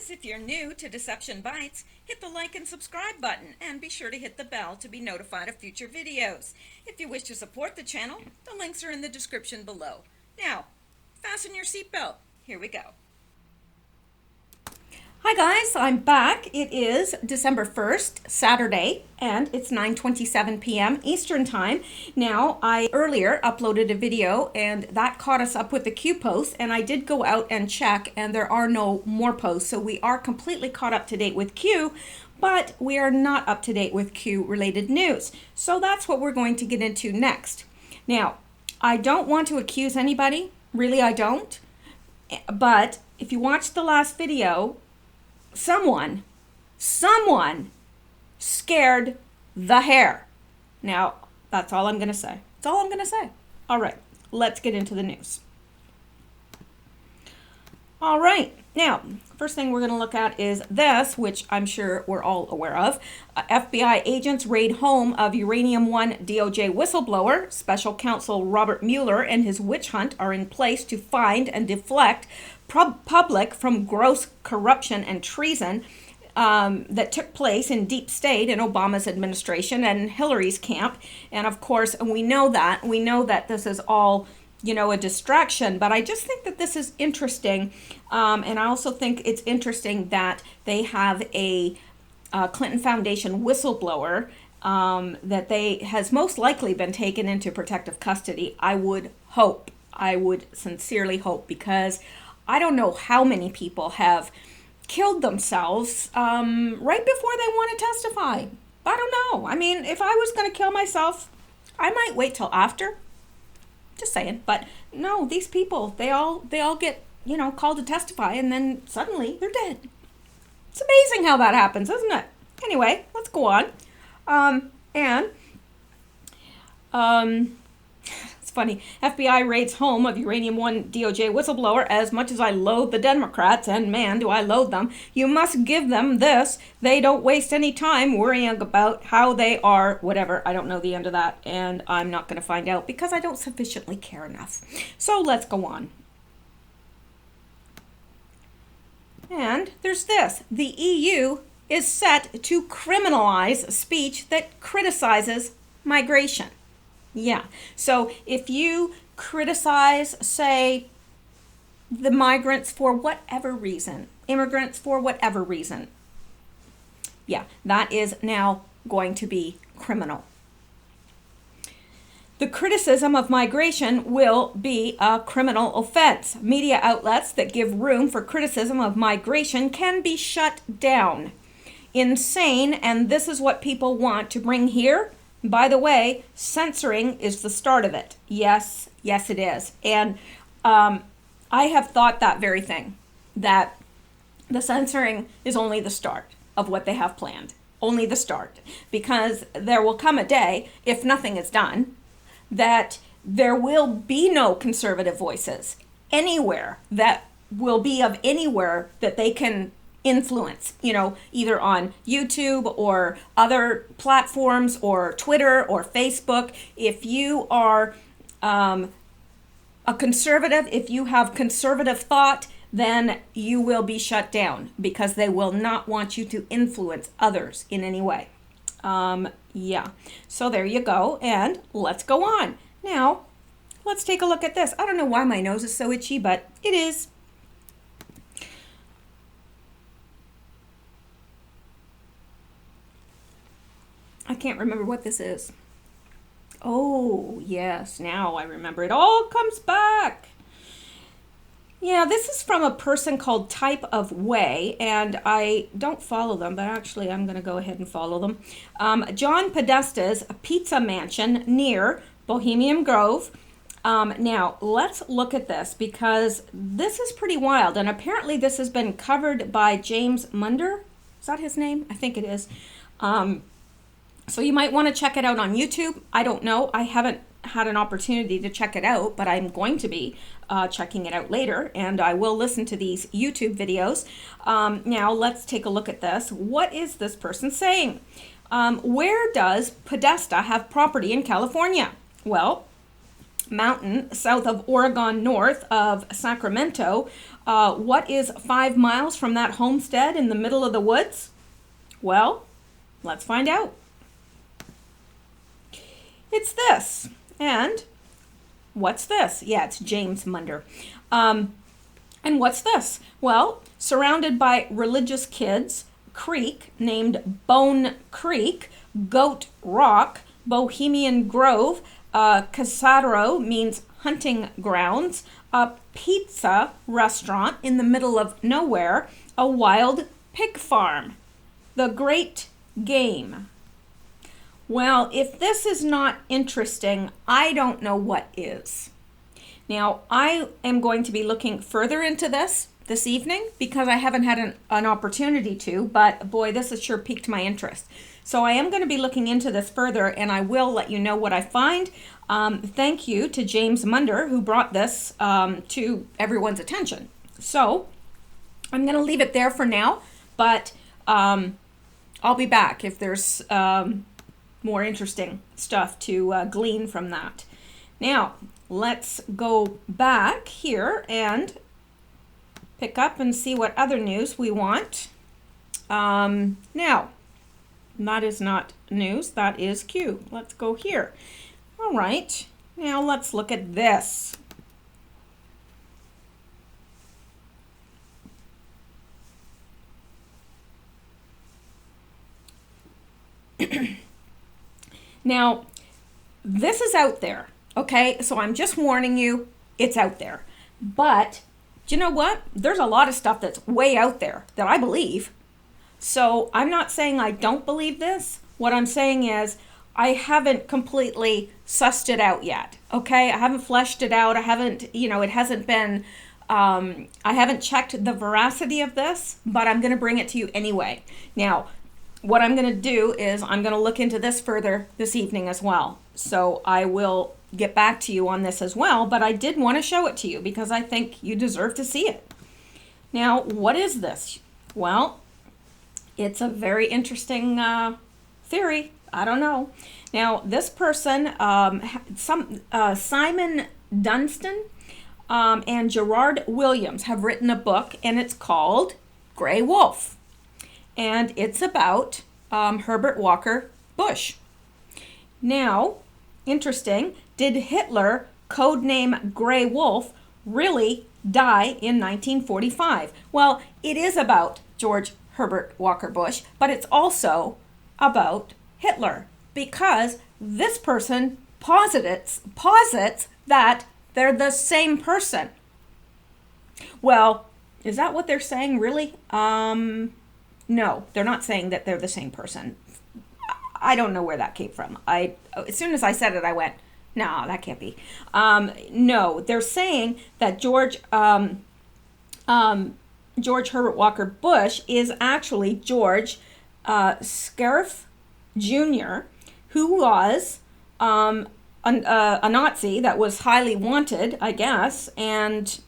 guys, if you're new to Deception Bytes, hit the like and subscribe button and be sure to hit the bell to be notified of future videos. If you wish to support the channel, the links are in the description below. Now, fasten your seatbelt. Here we go. Hi guys, I'm back. It is December 1st, Saturday, and it's 9:27 p.m. Eastern Time. Now, I earlier uploaded a video and that caught us up with the Q posts, and I did go out and check and there are no more posts. So we are completely caught up to date with Q, but we are not up to date with Q related news. So that's what we're going to get into next. Now, I don't want to accuse anybody. Really, I don't. But if you watched the last video, someone scared the hair. Now, that's all I'm going to say. That's all I'm going to say. All right, let's get into the news. All right, now, first thing we're going to look at is this, which I'm sure we're all aware of. FBI agents raid home of Uranium One DOJ whistleblower. Special counsel Robert Mueller and his witch hunt are in place to find and deflect public from gross corruption and treason that took place in deep state in Obama's administration and Hillary's camp. And of course, we know that this is all, a distraction, but I just think that this is interesting. And I also think it's interesting that they have a Clinton Foundation whistleblower that has most likely been taken into protective custody. I would sincerely hope, because I don't know how many people have killed themselves right before they want to testify. I don't know. I mean, if I was going to kill myself, I might wait till after. Just saying. But no, these people, they all get, called to testify, and then suddenly they're dead. It's amazing how that happens, isn't it? Anyway, let's go on. It's funny. FBI raids home of Uranium One DOJ whistleblower. As much as I loathe the Democrats, and man, do I loathe them, you must give them this. They don't waste any time worrying about how they are, whatever. I don't know the end of that, and I'm not going to find out because I don't sufficiently care enough. So let's go on. And there's this. The EU is set to criminalize speech that criticizes migration. Yeah, so if you criticize, say, the migrants for whatever reason, immigrants for whatever reason, yeah, that is now going to be criminal. The criticism of migration will be a criminal offense. Media outlets that give room for criticism of migration can be shut down. Insane, and this is what people want to bring here. By the way, censoring is the start of it. Yes, it is. And I have thought that very thing, that the censoring is only the start of what they have planned. Only the start. Because there will come a day, if nothing is done, that there will be no conservative voices anywhere that will be of anywhere that they can influence, either on YouTube or other platforms or Twitter or Facebook. If you are a conservative, if you have conservative thought, then you will be shut down because they will not want you to influence others in any way. Yeah, so there you go, and let's go on. Now, let's take a look at this. I don't know why my nose is so itchy, but it is. I can't remember what this is. Oh, yes, now I remember. It all comes back. Yeah, this is from a person called Type of Way, and I don't follow them, but actually I'm going to go ahead and follow them. John Podesta's Pizza Mansion near Bohemian Grove. Now, let's look at this because this is pretty wild, and apparently this has been covered by James Munder. Is that his name? I think it is. So you might want to check it out on YouTube. I don't know. I haven't had an opportunity to check it out, but I'm going to be checking it out later, and I will listen to these YouTube videos. Now, let's take a look at this. What is this person saying? Where does Podesta have property in California? Well, Mountain south of Oregon, north of Sacramento. What is 5 miles from that homestead in the middle of the woods? Well, let's find out. It's this. And what's this? Yeah, it's James Munder. And what's this? Well, surrounded by religious kids, creek named Bone Creek, Goat Rock, Bohemian Grove, Casaro means hunting grounds, a pizza restaurant in the middle of nowhere, a wild pig farm. The Great Game. Well, if this is not interesting, I don't know what is. Now, I am going to be looking further into this evening because I haven't had an opportunity to, but boy, this has sure piqued my interest. So I am going to be looking into this further, and I will let you know what I find. Thank you to James Munder, who brought this to everyone's attention. So I'm going to leave it there for now, but I'll be back if there's more interesting stuff to glean from that. Now, let's go back here and pick up and see what other news we want. Now, that is not news, that is Q. Let's go here. All right, now let's look at this. Now, this is out there, okay? So I'm just warning you, it's out there. But do you know what? There's a lot of stuff that's way out there that I believe. So I'm not saying I don't believe this. What I'm saying is I haven't completely sussed it out yet, okay? I haven't fleshed it out. I haven't, it hasn't been, I haven't checked the veracity of this, but I'm going to bring it to you anyway. Now, what I'm going to do is I'm going to look into this further this evening as well. So I will get back to you on this as well, but I did want to show it to you because I think you deserve to see it. Now, what is this? Well, it's a very interesting theory. I don't know. Now, this person, Simon Dunstan and Gerard Williams have written a book, and it's called Grey Wolf. And it's about Herbert Walker Bush. Now, interesting, did Hitler, codename Grey Wolf, really die in 1945? Well, it is about George Herbert Walker Bush, but it's also about Hitler because this person posits that they're the same person. Well, is that what they're saying, really? No, they're not saying that they're the same person. I don't know where that came from. As soon as I said it, I went, no, that can't be. No, they're saying that George Herbert Walker Bush is actually George Scariff Jr., who was a Nazi that was highly wanted, I guess, and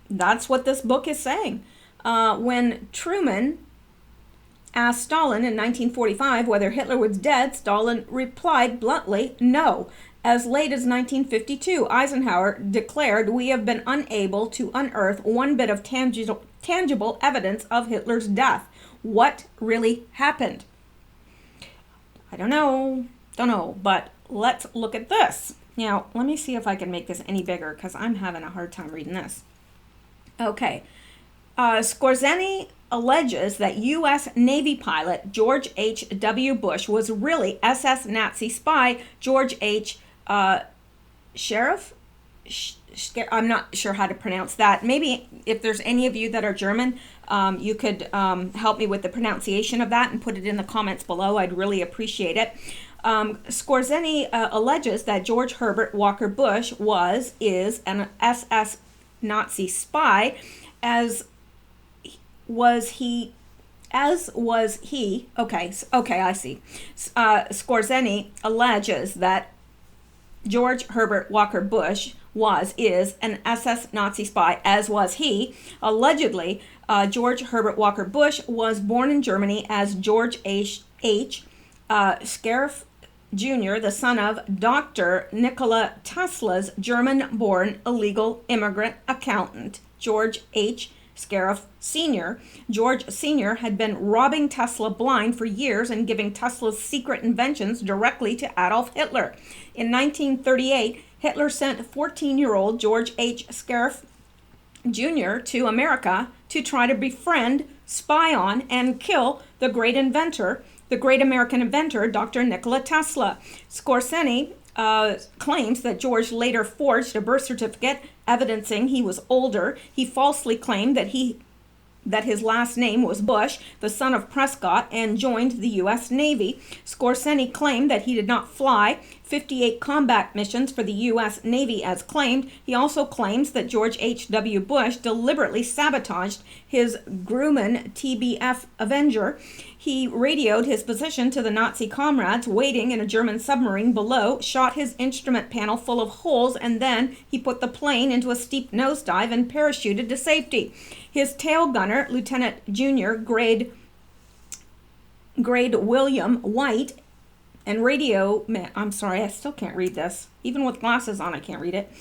that's what this book is saying. When Truman asked Stalin in 1945 whether Hitler was dead, Stalin replied bluntly, no. As late as 1952, Eisenhower declared, we have been unable to unearth one bit of tangible evidence of Hitler's death. What really happened? I don't know, but let's look at this. Now, let me see if I can make this any bigger because I'm having a hard time reading this. Okay. Skorzeny alleges that U.S. Navy pilot George H.W. Bush was really SS Nazi spy George H. Sheriff? I'm not sure how to pronounce that. Maybe if there's any of you that are German, you could help me with the pronunciation of that and put it in the comments below. I'd really appreciate it. Skorzeny alleges that George Herbert Walker Bush is an SS Nazi spy, as was he. Okay, I see. Skorzeny alleges that George Herbert Walker Bush is an SS Nazi spy, as was he. Allegedly, George Herbert Walker Bush was born in Germany as George H. Scariff Jr., the son of Dr. Nikola Tesla's German-born illegal immigrant accountant, George H. Scarif Sr. George Sr. had been robbing Tesla blind for years and giving Tesla's secret inventions directly to Adolf Hitler. In 1938, Hitler sent 14-year-old George H. Scarif Jr. to America to try to befriend, spy on, and kill the great American inventor, Dr. Nikola Tesla. Scorsese claims that George later forged a birth certificate evidencing he was older. He falsely claimed that his last name was Bush, the son of Prescott, and joined the U.S. Navy. Scorsese claimed that he did not fly 58 combat missions for the U.S. Navy as claimed. He also claims that George H.W. Bush deliberately sabotaged his Grumman TBF Avenger. He radioed his position to the Nazi comrades waiting in a German submarine below, shot his instrument panel full of holes, and then he put the plane into a steep nosedive and parachuted to safety. His tail gunner, Lieutenant Junior Grade William White, and radio man, I'm sorry, I still can't read this. Even with glasses on, I can't read it.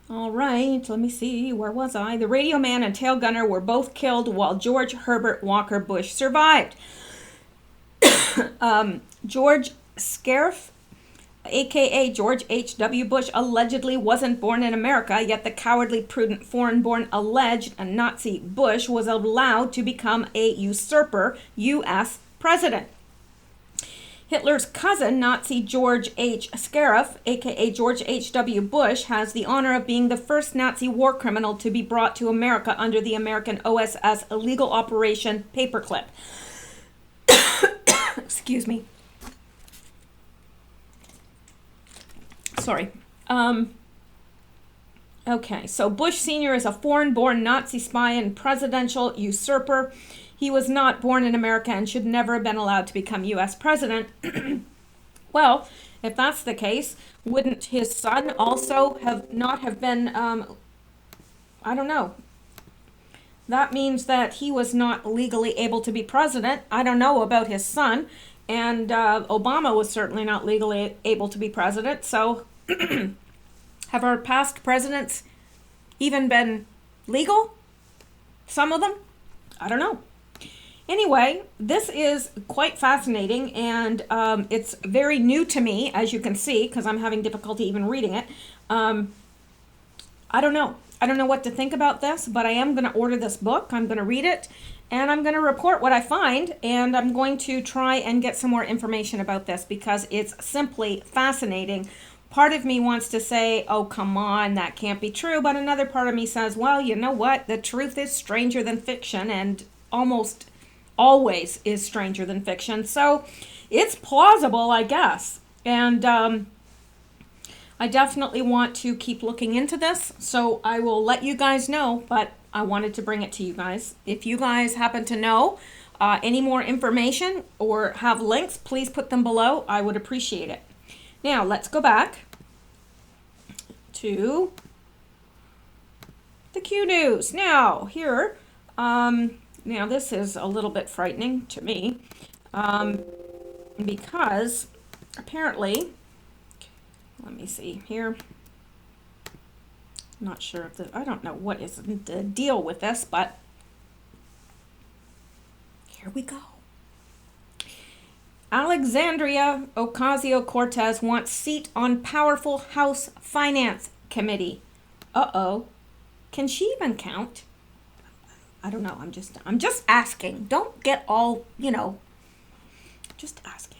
All right, let me see, where was I? The radio man and tail gunner were both killed while George Herbert Walker Bush survived. George Scarif, aka George H.W. Bush, allegedly wasn't born in America, yet the cowardly, prudent, foreign-born, alleged Nazi Bush was allowed to become a usurper U.S. president. Hitler's cousin, Nazi George H. Scarif, aka George H.W. Bush, has the honor of being the first Nazi war criminal to be brought to America under the American OSS illegal Operation Paperclip. Excuse me. Sorry. Okay, so Bush Sr. is a foreign-born Nazi spy and presidential usurper. He was not born in America and should never have been allowed to become U.S. president. Well, if that's the case, wouldn't his son also not have been, I don't know. That means that he was not legally able to be president. I don't know about his son. And Obama was certainly not legally able to be president. So have our past presidents even been legal? Some of them? I don't know. Anyway, this is quite fascinating, and it's very new to me, as you can see, because I'm having difficulty even reading it. I don't know. I don't know what to think about this, but I am going to order this book. I'm going to read it, and I'm going to report what I find, and I'm going to try and get some more information about this because it's simply fascinating. Part of me wants to say, oh, come on, that can't be true, but another part of me says, well, you know what? The truth is stranger than fiction, and almost always is stranger than fiction. So it's plausible, I guess. And I definitely want to keep looking into this. So I will let you guys know, but I wanted to bring it to you guys. If you guys happen to know any more information or have links, please put them below. I would appreciate it. Now let's go back to the Q News. Now here, now this is a little bit frightening to me because apparently, let me see here. I'm not sure if I don't know what is the deal with this, but here we go. Alexandria Ocasio-Cortez wants seat on powerful House Finance Committee. Uh-oh. Can she even count? I don't know. I'm just asking. Don't get all, just asking.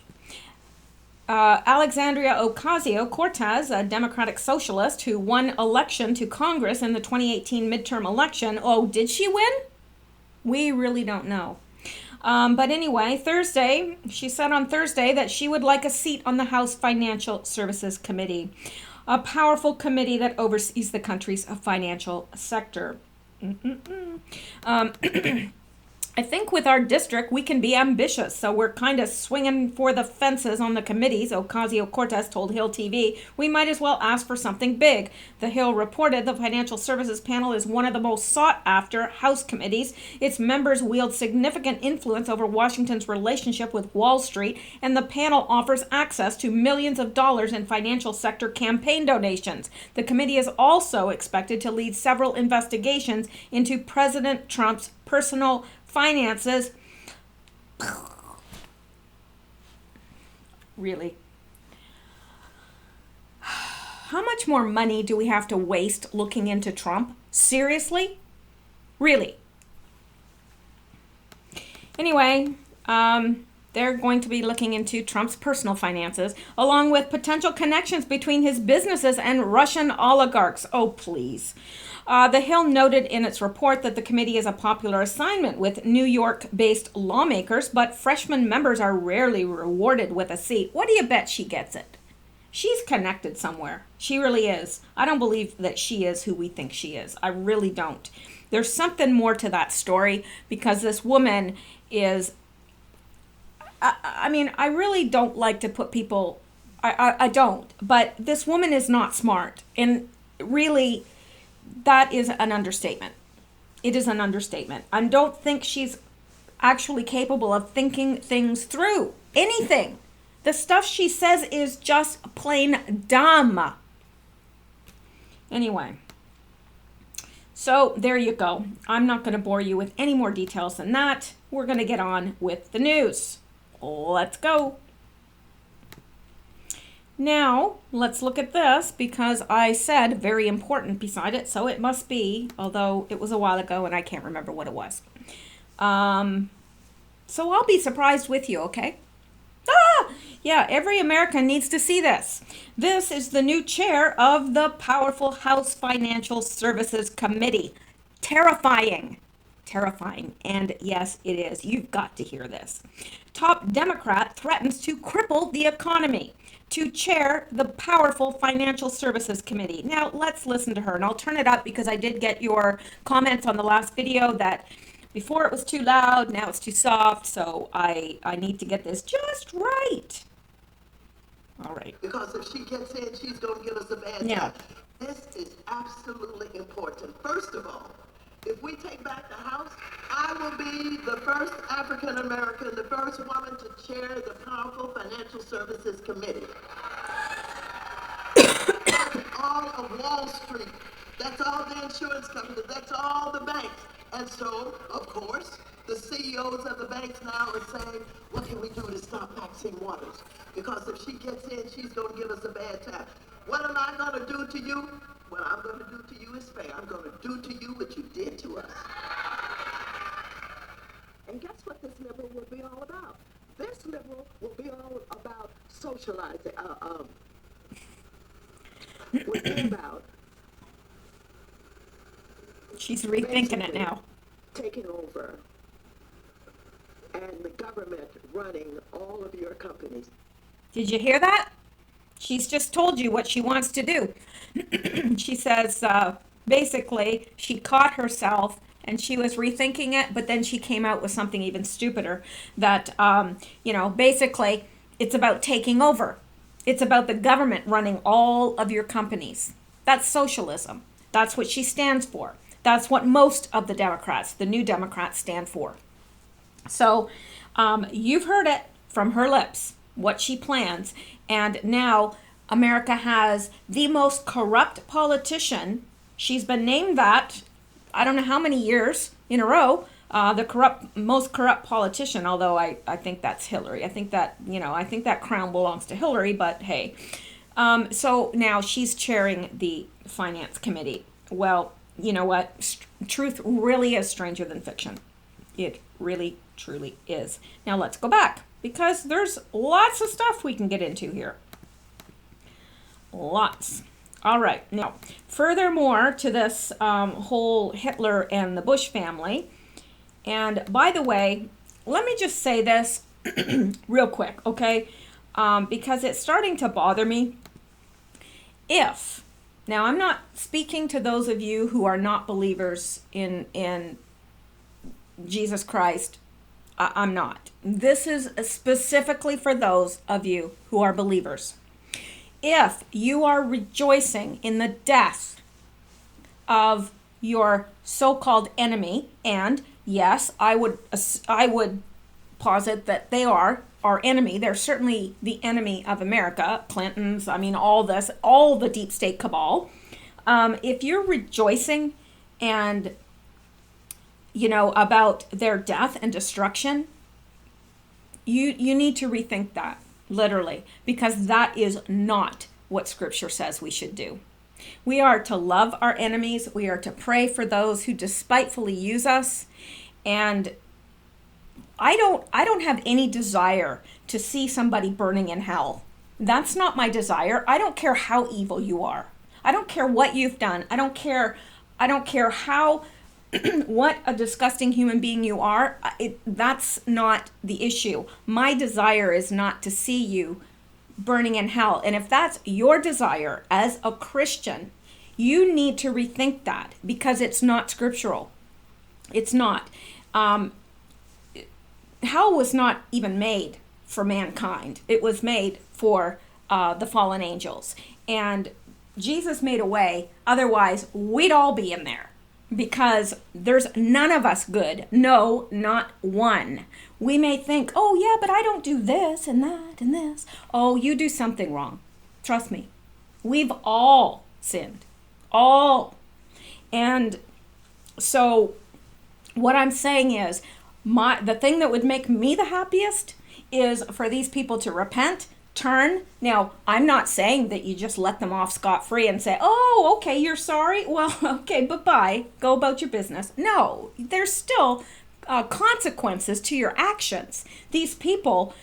Alexandria Ocasio-Cortez, a Democratic socialist who won election to Congress in the 2018 midterm election. Oh, did she win? We really don't know. But anyway, she said on Thursday that she would like a seat on the House Financial Services Committee, a powerful committee that oversees the country's financial sector. I think with our district, we can be ambitious, so we're kind of swinging for the fences on the committees, Ocasio-Cortez told Hill TV. We might as well ask for something big. The Hill reported the Financial Services Panel is one of the most sought-after House committees. Its members wield significant influence over Washington's relationship with Wall Street, and the panel offers access to millions of dollars in financial sector campaign donations. The committee is also expected to lead several investigations into President Trump's personal finances. Really? How much more money do we have to waste looking into Trump? Seriously? Really? Anyway, they're going to be looking into Trump's personal finances, along with potential connections between his businesses and Russian oligarchs. Oh, please. The Hill noted in its report that the committee is a popular assignment with New York-based lawmakers, but freshman members are rarely rewarded with a seat. What do you bet she gets it? She's connected somewhere. She really is. I don't believe that she is who we think she is. I really don't. There's something more to that story, because this woman is... I mean, I really don't like to put people... I don't. But this woman is not smart. And really... that is an understatement. It is an understatement. I don't think she's actually capable of thinking things through. Anything. The stuff she says is just plain dumb. Anyway. So there you go. I'm not going to bore you with any more details than that. We're going to get on with the news. Let's go. Now, let's look at this, because I said very important beside it, so it must be, although it was a while ago and I can't remember what it was. So I'll be surprised with you, okay? Yeah, every American needs to see this. This is the new chair of the powerful House Financial Services Committee. Terrifying. Terrifying. And yes, it is. You've got to hear this. Top Democrat threatens to cripple the economy to chair the powerful Financial Services Committee. Now, let's listen to her, and I'll turn it up because I did get your comments on the last video that before it was too loud, now it's too soft, so I need to get this just right. All right. Because if she gets in, she's going to give us a bad time. This is absolutely important. First of all, if we take back the House, I will be the first African American, the first woman to chair the powerful Financial Services Committee. That's all of Wall Street. That's all the insurance companies. That's all the banks. And so, of course, the CEOs of the banks now are saying, what can we do to stop Maxine Waters? Because if she gets in, she's going to give us a bad time. What am I going to do to you? What I'm going to do to you is fair. I'm going to do to you what you did to us. And guess what this liberal will be all about? This liberal will be all about socializing. Will be about... She's rethinking it now. Taking over and the government running all of your companies. Did you hear that? She's just told you what she wants to do. She says, basically, she caught herself and she was rethinking it, but then she came out with something even stupider that, basically, it's about taking over. It's about the government running all of your companies. That's socialism. That's what she stands for. That's what most of the Democrats, the new Democrats, stand for. So you've heard it from her lips, what she plans. And now America has the most corrupt politician. She's been named that, I don't know how many years in a row, the most corrupt politician, although I think that's Hillary. I think that crown belongs to Hillary, but hey. So now she's chairing the Finance Committee. Well, you know what? Truth really is stranger than fiction. It really, truly is. Now let's go back, because there's lots of stuff we can get into here. Lots. All right. Now, furthermore to this whole Hitler and the Bush family, and by the way, let me just say this real quick, okay? Because it's starting to bother me. Now, I'm not speaking to those of you who are not believers in Jesus Christ, I'm not. This is specifically for those of you who are believers. If you are rejoicing in the death of your so-called enemy, and yes, I would posit that they are our enemy. They're certainly the enemy of America, Clintons, I mean, all the deep state cabal. If you're rejoicing and, about their death and destruction, you need to rethink that, literally, because that is not what Scripture says we should do. We are to love our enemies. We are to pray for those who despitefully use us. And I don't have any desire to see somebody burning in hell. That's not my desire. I don't care how evil you are. I don't care what you've done. I don't care how what a disgusting human being you are. That's not the issue. My desire is not to see you burning in hell. And if that's your desire as a Christian, you need to rethink that, because it's not scriptural. It's not. Hell was not even made for mankind. It was made for the fallen angels. And Jesus made a way, otherwise we'd all be in there, because there's none of us good. No, not one. We may think, oh yeah, but I don't do this and that and this. Oh, you do something wrong. Trust me. We've all sinned. All. And so what I'm saying is, the thing that would make me the happiest is for these people to repent, turn. Now, I'm not saying that you just let them off scot-free and say, oh, okay, you're sorry. Well, okay, bye-bye. Go about your business. No, there's still consequences to your actions. These people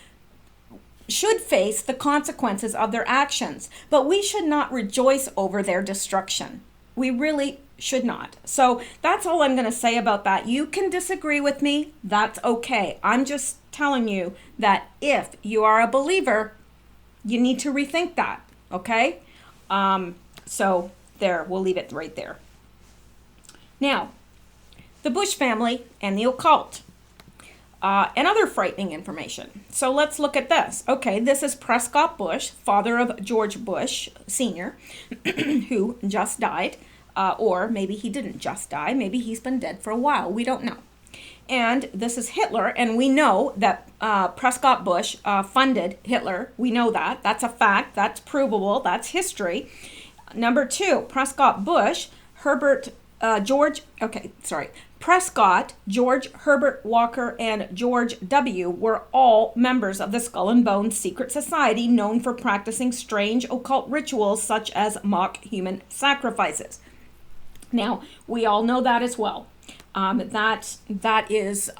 should face the consequences of their actions, but we should not rejoice over their destruction. We really should not. So that's all I'm going to say about that. You can disagree with me. That's okay. I'm just telling you that if you are a believer, you need to rethink that. Okay? So there, we'll leave it right there. Now, the Bush family and the occult. And other frightening information. So let's look at this. Okay, this is Prescott Bush, father of George Bush Sr., who just died. Or maybe he didn't just die. Maybe he's been dead for a while. We don't know. And this is Hitler, and we know that Prescott Bush funded Hitler. We know that. That's a fact. That's provable. That's history. Number 2, Prescott Bush, Prescott, George Herbert Walker, and George W. were all members of the Skull and Bones secret society known for practicing strange occult rituals such as mock human sacrifices. Now, we all know that as well. That is,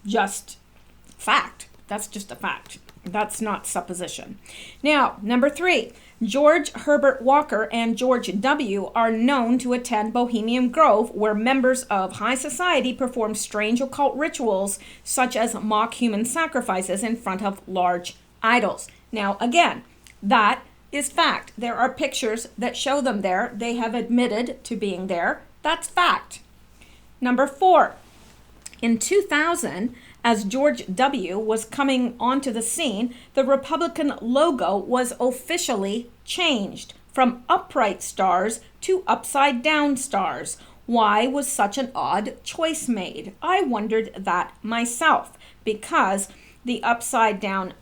just fact. That's just a fact. That's not supposition. Now, number 3, George Herbert Walker and George W. are known to attend Bohemian Grove, where members of high society perform strange occult rituals, such as mock human sacrifices in front of large idols. Now, again, that is fact. There are pictures that show them there. They have admitted to being there. That's fact. Number 4, in 2000, as George W. was coming onto the scene, the Republican logo was officially changed from upright stars to upside down stars. Why was such an odd choice made? I wondered that myself, because the upside down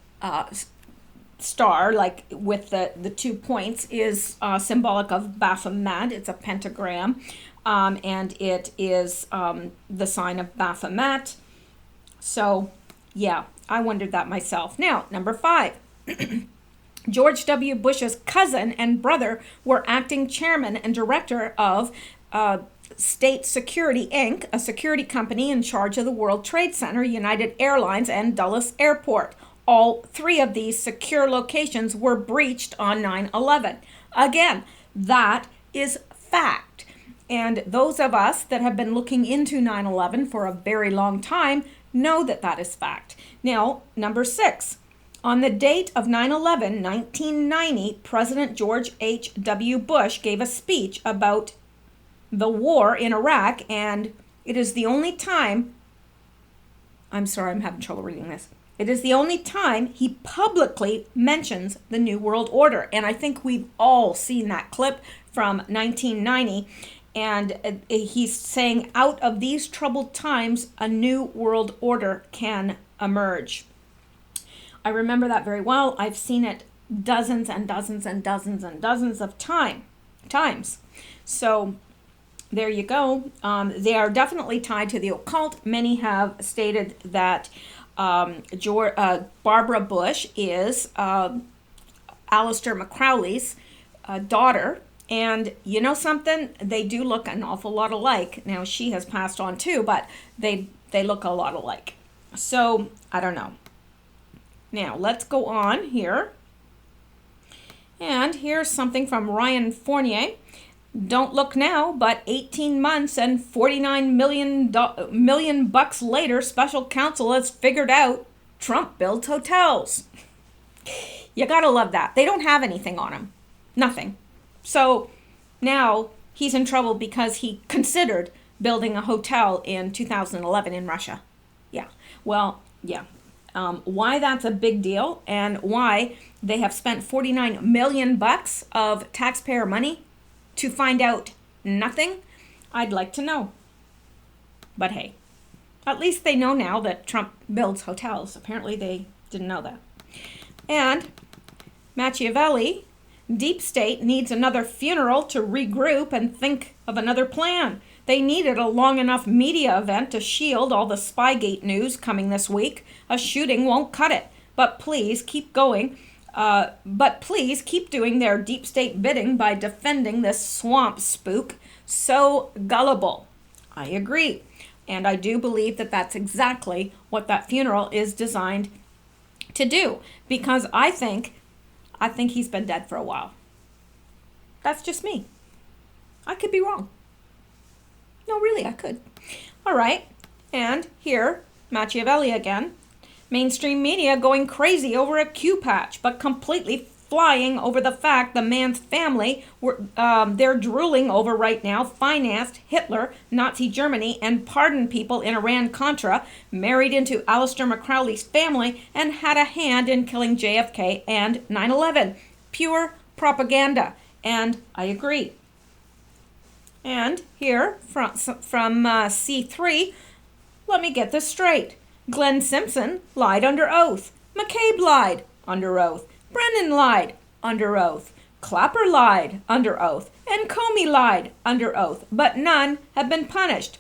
star, like with the 2 points, is symbolic of Baphomet. It's a pentagram, and it is the sign of Baphomet. So, yeah, I wondered that myself. Now, number 5. George W. Bush's cousin and brother were acting chairman and director of State Security, Inc., a security company in charge of the World Trade Center, United Airlines, and Dulles Airport. All 3 of these secure locations were breached on 9/11. Again, that is fact. And those of us that have been looking into 9/11 for a very long time know that that is fact. Now, number 6. On the date of 9/11, 1990, President George H.W. Bush gave a speech about the war in Iraq and, It is the only time, I'm sorry, I'm having trouble reading this. It is the only time he publicly mentions the New World Order. And I think we've all seen that clip from 1990. And he's saying, out of these troubled times, a new world order can emerge. I remember that very well. I've seen it dozens and dozens and dozens and dozens of times. So there you go. They are definitely tied to the occult. Many have stated that Barbara Bush is Aleister McCrowley's daughter. And you know something? They do look an awful lot alike. Now, she has passed on too, but they look a lot alike. So, I don't know. Now, let's go on here. And here's something from Ryan Fournier. Don't look now, but 18 months and 49 million bucks later, special counsel has figured out Trump builds hotels. You gotta love that. They don't have anything on him. Nothing. So now he's in trouble because he considered building a hotel in 2011 in Russia. Yeah. Well, yeah. Why that's a big deal and why they have spent 49 million bucks of taxpayer money to find out nothing, I'd like to know. But hey, at least they know now that Trump builds hotels. Apparently they didn't know that. And Machiavelli, Deep State needs another funeral to regroup and think of another plan. They needed a long enough media event to shield all the Spygate news coming this week. A shooting won't cut it. But please keep going. But please keep doing their deep state bidding by defending this swamp spook. So gullible. I agree. And I do believe that that's exactly what that funeral is designed to do. Because I think he's been dead for a while. That's just me. I could be wrong. No, really, I could. All right. And here, Machiavelli again. Mainstream media going crazy over a Q patch, but completely flying over the fact the man's family, they're drooling over right now, financed Hitler, Nazi Germany, and pardoned people in Iran-Contra, married into Aleister McCrowley's family, and had a hand in killing JFK and 9/11. Pure propaganda. And I agree. And here, from C3, let me get this straight. Glenn Simpson lied under oath. McCabe lied under oath. Brennan lied under oath. Clapper lied under oath. And Comey lied under oath. But none have been punished.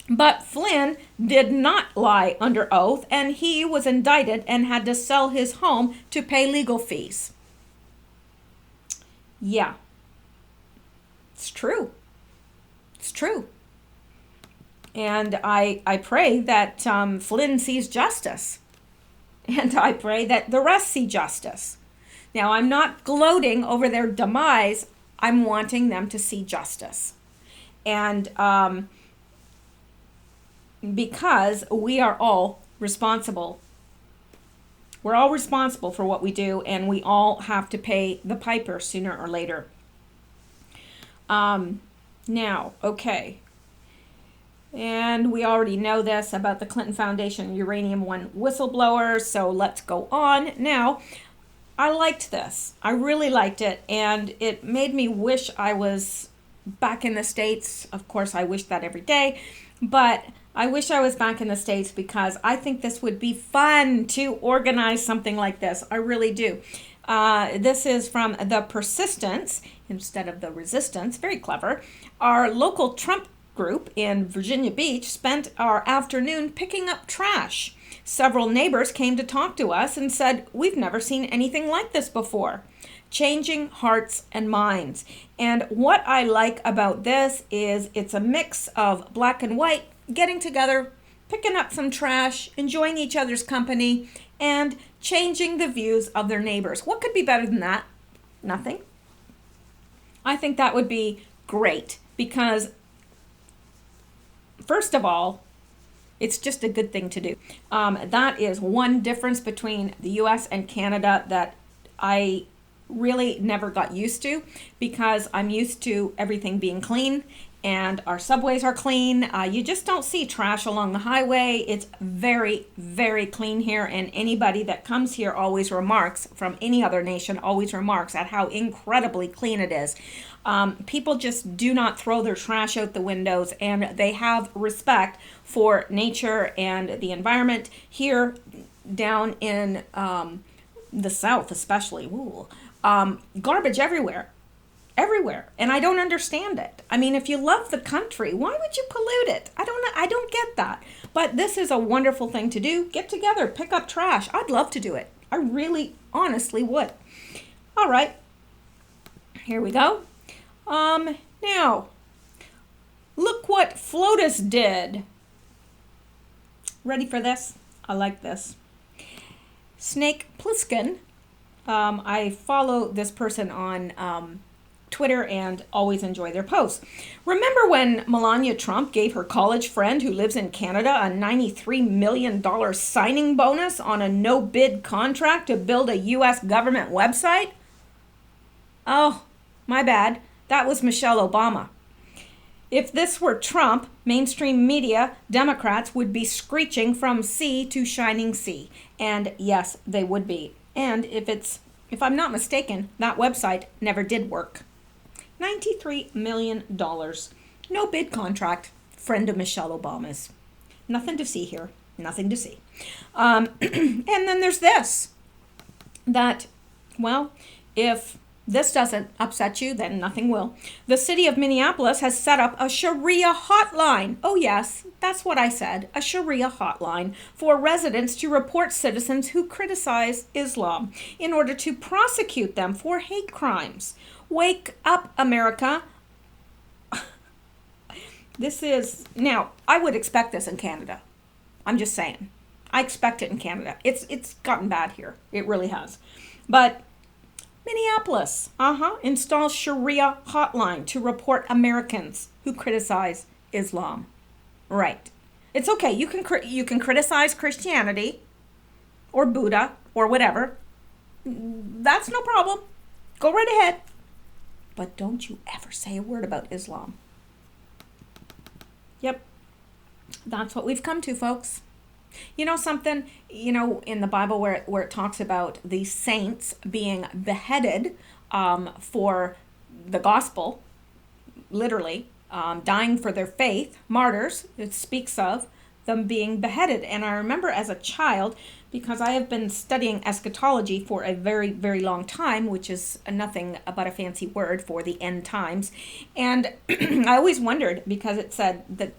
But Flynn did not lie under oath, and he was indicted and had to sell his home to pay legal fees. Yeah. It's true. It's true. And I pray that Flynn sees justice. And I pray that the rest see justice. Now, I'm not gloating over their demise. I'm wanting them to see justice. And because we are all responsible. We're all responsible for what we do, and we all have to pay the piper sooner or later. Now, okay. And we already know this about the Clinton Foundation Uranium One whistleblower, so let's go on. Now, I liked this. I really liked it, and it made me wish I was back in the States. Of course, I wish that every day, but I wish I was back in the States because I think this would be fun to organize something like this. I really do. This is from The Persistence instead of The Resistance. Very clever. Our local Trump group in Virginia Beach spent our afternoon picking up trash. Several neighbors came to talk to us and said, "We've never seen anything like this before." Changing hearts and minds. And what I like about this is it's a mix of black and white, getting together, picking up some trash, enjoying each other's company, and changing the views of their neighbors. What could be better than that? Nothing. I think that would be great because, first of all, it's just a good thing to do. That is one difference between the US and Canada that I really never got used to because I'm used to everything being clean and our subways are clean. You just don't see trash along the highway. It's very, very clean here, and anybody that comes here always remarks, from any other nation, always remarks at how incredibly clean it is. People just do not throw their trash out the windows, and they have respect for nature and the environment here down in the South, especially. Ooh. Garbage everywhere. Everywhere. And I don't understand it. I mean, if you love the country, why would you pollute it? I don't know. I don't get that. But this is a wonderful thing to do. Get together, pick up trash. I'd love to do it. I really, honestly would. All right. Here we go. Now, look what FLOTUS did. Ready for this? I like this. Snake Plissken. I follow this person on Twitter and always enjoy their posts. Remember when Melania Trump gave her college friend who lives in Canada a $93 million signing bonus on a no-bid contract to build a U.S. government website? Oh, my bad. That was Michelle Obama. If this were Trump, mainstream media, Democrats would be screeching from sea to shining sea. And yes, they would be. And if I'm not mistaken, that website never did work. $93 million. No bid contract. Friend of Michelle Obama's. Nothing to see here. Nothing to see. And then there's this. That, well, if this doesn't upset you, then nothing will. The city of Minneapolis has set up a Sharia hotline. Oh yes, that's what I said. A Sharia hotline for residents to report citizens who criticize Islam in order to prosecute them for hate crimes. Wake up, America. Now, I would expect this in Canada. I'm just saying. I expect it in Canada. It's gotten bad here. It really has. But Minneapolis, installs Sharia hotline to report Americans who criticize Islam. Right. It's okay. You can criticize Christianity or Buddha or whatever. That's no problem. Go right ahead. But don't you ever say a word about Islam. Yep. That's what we've come to, folks. You know something, in the Bible where it talks about the saints being beheaded for the gospel, literally, dying for their faith, martyrs, it speaks of them being beheaded. And I remember as a child, because I have been studying eschatology for a very, very long time, which is nothing but a fancy word for the end times. And I always wondered, because it said that,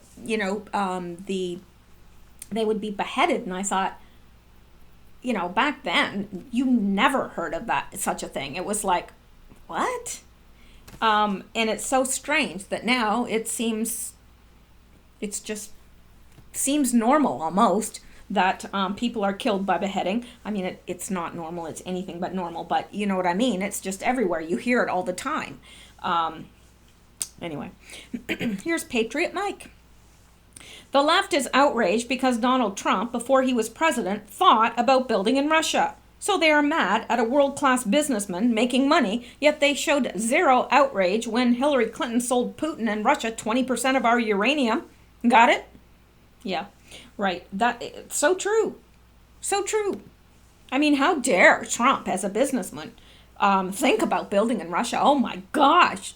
they would be beheaded. And I thought, back then, you never heard of such a thing. It was like, what? And it's so strange that now it seems normal almost that people are killed by beheading. I mean, it's not normal. It's anything but normal. But you know what I mean? It's just everywhere. You hear it all the time. Anyway, here's Patriot Mike. The left is outraged because Donald Trump, before he was president, thought about building in Russia. So they are mad at a world-class businessman making money, yet they showed zero outrage when Hillary Clinton sold Putin and Russia 20% of our uranium. Got it? Yeah, right. It's so true. So true. I mean, how dare Trump, as a businessman, think about building in Russia? Oh my gosh.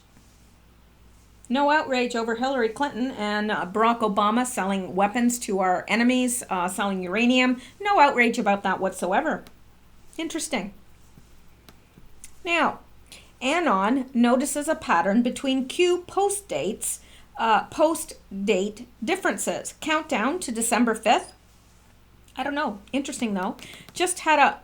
No outrage over Hillary Clinton and Barack Obama selling weapons to our enemies, selling uranium. No outrage about that whatsoever. Interesting. Now, Anon notices a pattern between Q post-date differences. Countdown to December 5th. I don't know. Interesting, though. Just had a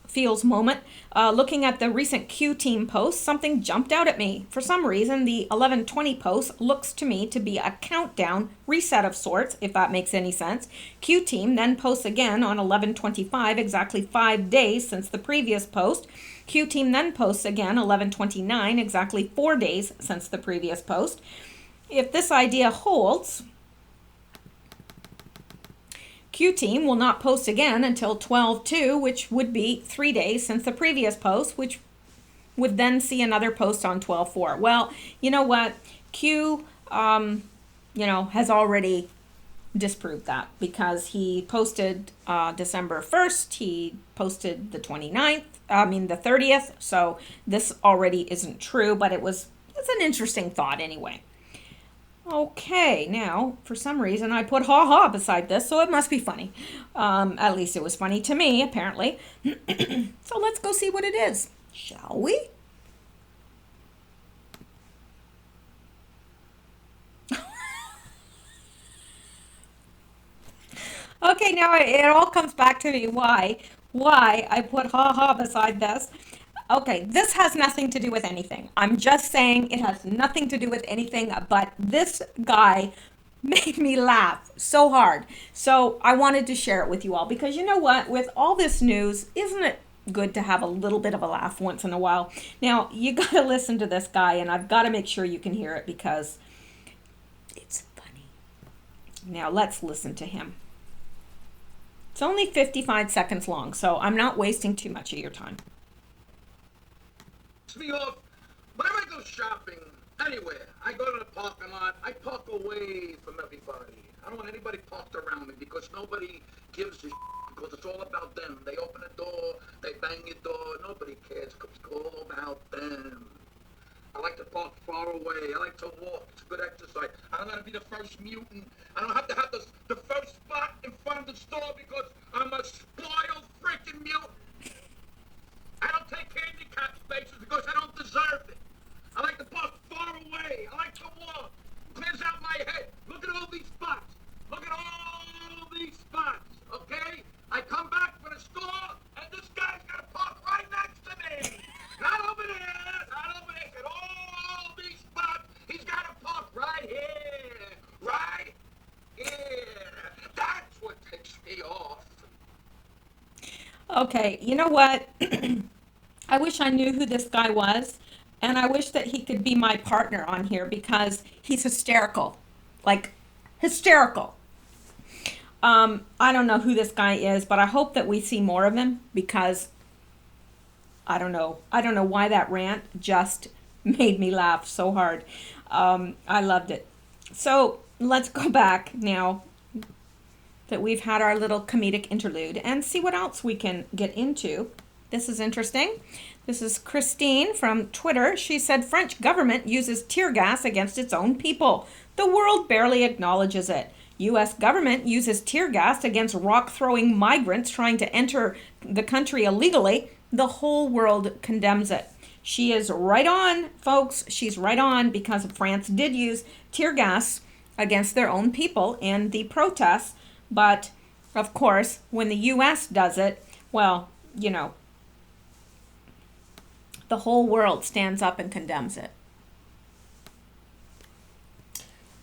feels moment. Looking at the recent Q team post, something jumped out at me. For some reason, the 11:20 post looks to me to be a countdown reset of sorts, if that makes any sense. Q team then posts again on 11:25, exactly 5 days since the previous post. Q team then posts again 11:29, exactly 4 days since the previous post. If this idea holds, Q team will not post again until 12/2, which would be 3 days since the previous post, which would then see another post on 12/4. Well, you know what? Q has already disproved that because he posted December 1st, he posted the 29th, the 30th, so this already isn't true, but it's an interesting thought anyway. Okay, now, for some reason, I put ha ha beside this, so it must be funny. At least it was funny to me, apparently. So let's go see what it is, shall we? Okay, now it all comes back to me why I put ha ha beside this. Okay, this has nothing to do with anything. I'm just saying it has nothing to do with anything, but this guy made me laugh so hard. So I wanted to share it with you all because you know what? With all this news, isn't it good to have a little bit of a laugh once in a while? Now, you got to listen to this guy, and I've got to make sure you can hear it because it's funny. Now, let's listen to him. It's only 55 seconds long, so I'm not wasting too much of your time. Me off. Whenever I go shopping, anywhere, I go to the parking lot, I park away from everybody. I don't want anybody parked around me because nobody gives a because it's all about them. They open the door, they bang your door, nobody cares because it's all about them. I like to park far away. I like to walk. It's a good exercise. I don't got to be the first mutant. I don't have to have the first spot in front of the store because I'm a spoiled freaking mutant. I don't take handicap spaces because I don't deserve it. I like to park far away. I like to walk. Clears out my head. Look at all these spots. Look at all these spots, okay? I come back from the store, and this guy's got to park right next to me. Not over there, not over there. At all these spots, he's got to park right here. Right here. That's what takes me off. Okay, you know what? I wish I knew who this guy was, and I wish that he could be my partner on here because he's hysterical. Like, hysterical. I don't know who this guy is, but I hope that we see more of him because I don't know. I don't know why that rant just made me laugh so hard. I loved it. So let's go back now that we've had our little comedic interlude and see what else we can get into. This is interesting. This is Christine from Twitter. She said French government uses tear gas against its own people. The world barely acknowledges it. U.S. government uses tear gas against rock-throwing migrants trying to enter the country illegally. The whole world condemns it. She is right on, folks. She's right on because France did use tear gas against their own people in the protests. But, of course, when the U.S. does it, well, the whole world stands up and condemns it.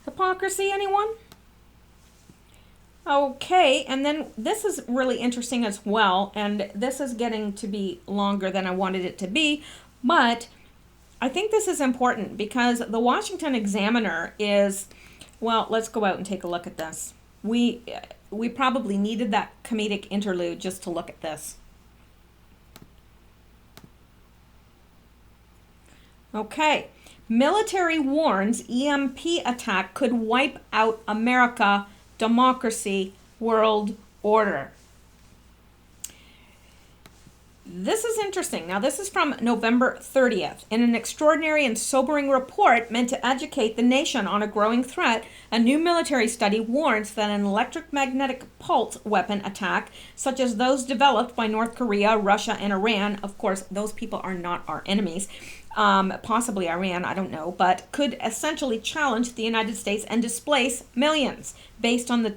Hypocrisy, anyone? Okay, and then this is really interesting as well, and this is getting to be longer than I wanted it to be, but I think this is important because the Washington Examiner is, well, let's go out and take a look at this. We probably needed that comedic interlude just to look at this. Okay, military warns EMP attack could wipe out America, democracy, world order. This is interesting. Now, this is from November 30th. In an extraordinary and sobering report meant to educate the nation on a growing threat, a new military study warns that an electromagnetic pulse weapon attack, such as those developed by North Korea, Russia, and Iran, of course, those people are not our enemies, possibly Iran, I don't know, but could essentially challenge the United States and displace millions based on the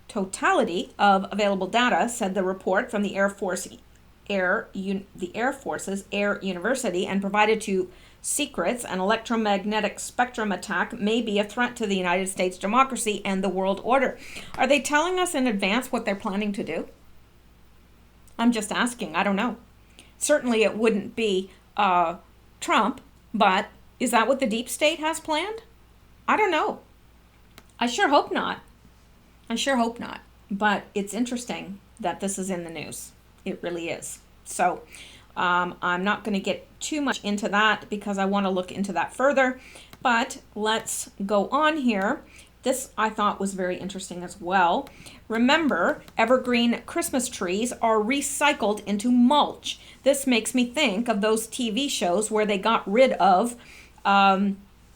totality of available data, said the report from the Air Force's Air University, and provided to secrets. An electromagnetic spectrum attack may be a threat to the United States democracy and the world order. Are they telling us in advance what they're planning to do? I'm just asking. I don't know. Certainly it wouldn't be Trump, but is that what the deep state has planned? I don't know. I sure hope not. But it's interesting that this is in the news. It really is. So, I'm not going to get too much into that because I want to look into that further. But let's go on here. This I thought was very interesting as well. Remember, evergreen Christmas trees are recycled into mulch. This makes me think of those TV shows where they got rid of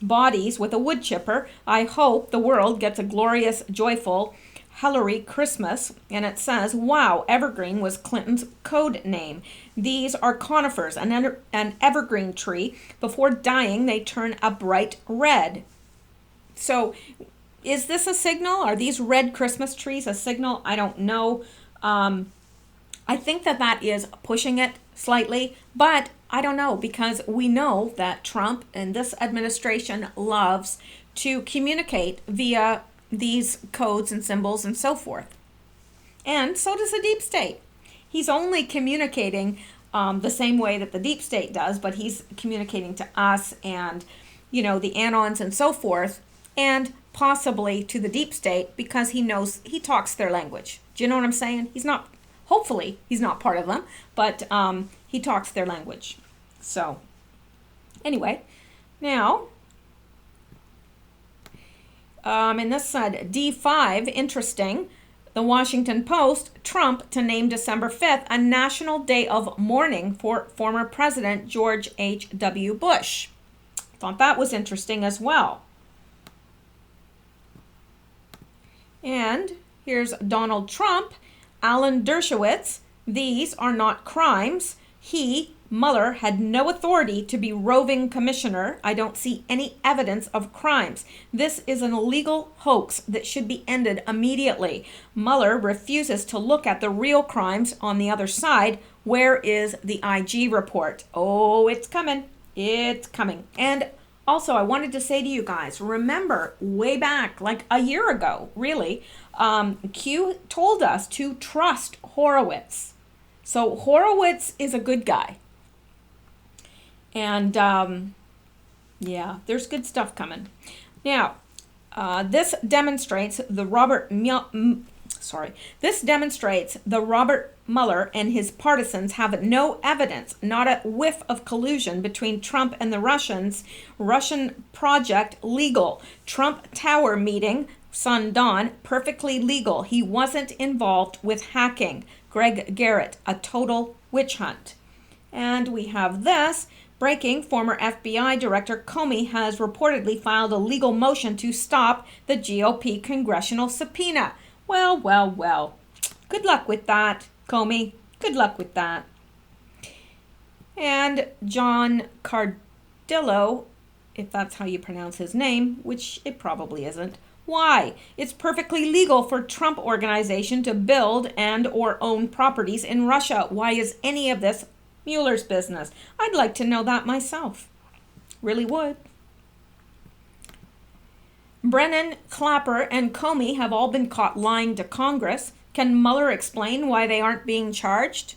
bodies with a wood chipper. I hope the world gets a glorious, joyful, Hillary Christmas. And it says, wow, evergreen was Clinton's code name. These are conifers. An evergreen tree, before dying, they turn a bright red. So is this a signal? Are these red Christmas trees a signal? I don't know. I think that is pushing it slightly, but I don't know, because we know that Trump and this administration loves to communicate via these codes and symbols and so forth. And so does the deep state. He's only communicating the same way that the deep state does, but he's communicating to us and, the anons and so forth, and possibly to the deep state because he knows he talks their language. Do you know what I'm saying? Hopefully he's not part of them, but he talks their language. So anyway, now, and this said D5, interesting. The Washington Post, Trump to name December 5th a national day of mourning for former President George H.W. Bush. Thought that was interesting as well. And here's Donald Trump, Alan Dershowitz. These are not crimes. Mueller, had no authority to be roving commissioner. I don't see any evidence of crimes. This is an illegal hoax that should be ended immediately. Mueller refuses to look at the real crimes on the other side. Where is the IG report? Oh, it's coming. It's coming. And also, I wanted to say to you guys, remember way back, like a year ago, really, Q told us to trust Horowitz. So Horowitz is a good guy. And yeah, there's good stuff coming. Now, this demonstrates the Robert Mueller and his partisans have no evidence, not a whiff of collusion between Trump and the Russians. Russian project legal. Trump Tower meeting, son Don, perfectly legal. He wasn't involved with hacking. Greg Garrett, a total witch hunt. And we have this. Breaking, former FBI Director Comey has reportedly filed a legal motion to stop the GOP congressional subpoena. Well, well, well. Good luck with that, Comey. Good luck with that. And John Cardillo, if that's how you pronounce his name, which it probably isn't. Why? It's perfectly legal for Trump Organization to build and or own properties in Russia. Why is any of this Mueller's business? I'd like to know that myself. Really would. Brennan, Clapper, and Comey have all been caught lying to Congress. Can Mueller explain why they aren't being charged?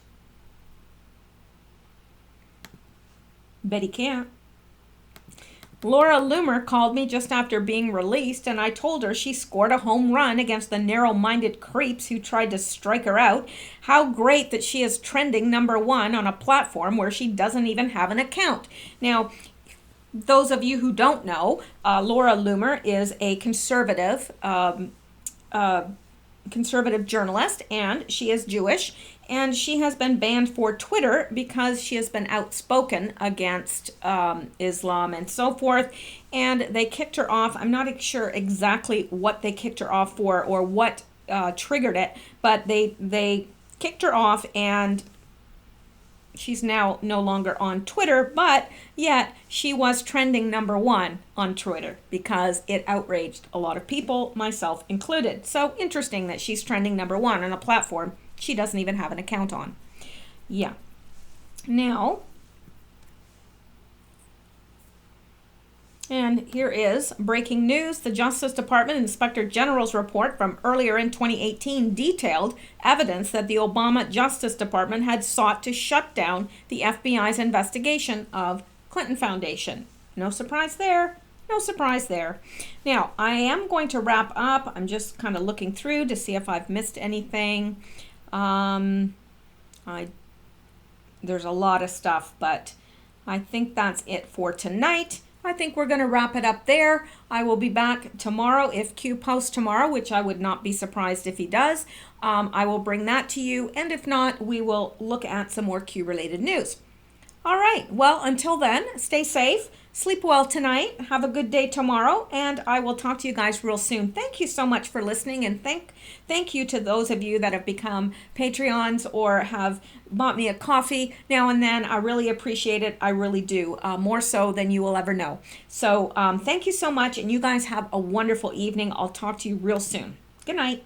Bet he can't. Laura Loomer called me just after being released, and I told her she scored a home run against the narrow-minded creeps who tried to strike her out. How great that she is trending #1 on a platform where she doesn't even have an account. Now, those of you who don't know, Laura Loomer is a conservative journalist, and she is Jewish, and she has been banned for Twitter because she has been outspoken against Islam and so forth, and they kicked her off. I'm not sure exactly what they kicked her off for or what triggered it, but they kicked her off, and she's now no longer on Twitter, but yet she was trending #1 on Twitter because it outraged a lot of people, myself included. So interesting that she's trending #1 on a platform she doesn't even have an account on. Yeah. Now, and here is breaking news. The Justice Department Inspector General's report from earlier in 2018 detailed evidence that the Obama Justice Department had sought to shut down the FBI's investigation of Clinton Foundation. No surprise there. No surprise there. Now, I am going to wrap up. I'm just kind of looking through to see if I've missed anything. there's a lot of stuff, but I think that's it for tonight. I think we're going to wrap it up there. I will be back tomorrow if Q posts tomorrow, which I would not be surprised if he does. I will bring that to you, and if not, we will look at some more Q related news. All right, well, until then, stay safe, sleep well tonight, have a good day tomorrow, and I will talk to you guys real soon. Thank you so much for listening, and thank you to those of you that have become Patreons or have bought me a coffee now and then. I really appreciate it. I really do, more so than you will ever know. So thank you so much, and you guys have a wonderful evening. I'll talk to you real soon. Good night.